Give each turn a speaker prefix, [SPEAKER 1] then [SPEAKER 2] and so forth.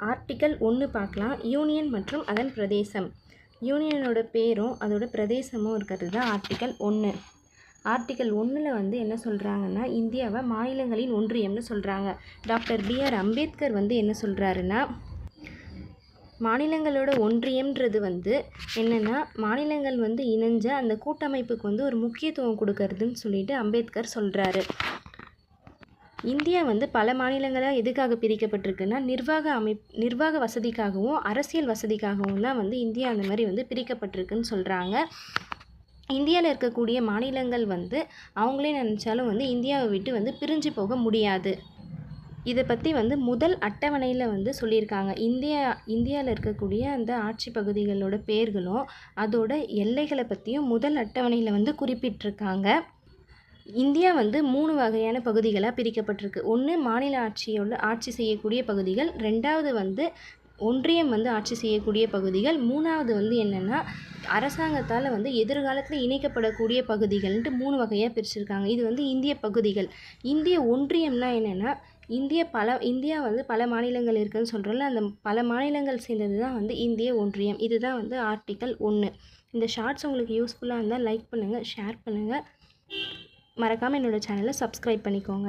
[SPEAKER 1] Article 1 பார்க்கலாம். Union மற்றும் அதன் பிரதேசம். யூனியனோட பேரும் அதோட பிரதேசமும் இருக்கிறது தான் ஆர்டிக்கல் 1. ஆர்டிக்கல் 1ல் வந்து என்ன சொல்கிறாங்கன்னா, இந்தியாவை மாநிலங்களின் ஒன்றியம்னு சொல்கிறாங்க. Doctor B.R. அம்பேத்கர் வந்து என்ன சொல்கிறாருன்னா, மாநிலங்களோட ஒன்றியம்ன்றது வந்து என்னென்னா, மாநிலங்கள் வந்து இணைஞ்ச அந்த கூட்டமைப்புக்கு வந்து ஒரு முக்கியத்துவம் கொடுக்கறதுன்னு சொல்லிட்டு அம்பேத்கர் சொல்கிறாரு. இந்தியா வந்து பல மாநிலங்களாக எதுக்காக பிரிக்கப்பட்டிருக்குன்னா, நிர்வாக வசதிக்காகவும் அரசியல் வசதிக்காகவும் தான் வந்து இந்தியா அந்த மாதிரி வந்து பிரிக்கப்பட்டிருக்குன்னு சொல்கிறாங்க. இந்தியாவில் இருக்கக்கூடிய மாநிலங்கள் வந்து அவங்களே நினச்சாலும் வந்து இந்தியாவை விட்டு வந்து பிரிஞ்சு போக முடியாது. இதை பற்றி வந்து முதல் அட்டவணையில் வந்து சொல்லியிருக்காங்க. இந்தியாவில் இருக்கக்கூடிய அந்த ஆட்சி பகுதிகளோட பேர்களும் அதோட எல்லைகளை பற்றியும் முதல் அட்டவணையில் வந்து குறிப்பிட்டிருக்காங்க. இந்தியா வந்து 3 வகையான பகுதிகளாக பிரிக்கப்பட்டிருக்கு. ஒன்று மாநில ஆட்சி செய்யக்கூடிய பகுதிகள், 2வது வந்து ஒன்றியம் வந்து ஆட்சி செய்யக்கூடிய பகுதிகள், 3வது வந்து என்னென்னா அரசாங்கத்தால் வந்து எதிர்காலத்தில் இணைக்கப்படக்கூடிய பகுதிகள்ன்ட்டு 3 வகையாக பிரிச்சிருக்காங்க. இது வந்து இந்திய பகுதிகள். இந்திய ஒன்றியம்னா என்னென்னா, இந்தியா வந்து பல மாநிலங்கள் இருக்குதுன்னு சொல்கிறோம்ல, அந்த பல மாநிலங்கள் சேர்ந்தது தான் வந்து இந்திய ஒன்றியம். இதுதான் வந்து ஆர்டிக்கல் 1. இந்த ஷார்ட்ஸ் உங்களுக்கு யூஸ்ஃபுல்லாக இருந்தால் லைக் பண்ணுங்கள், ஷேர் பண்ணுங்கள். மறக்காமல் என்னோடய சேனலை சப்ஸ்கிரைப் பண்ணிக்கோங்க.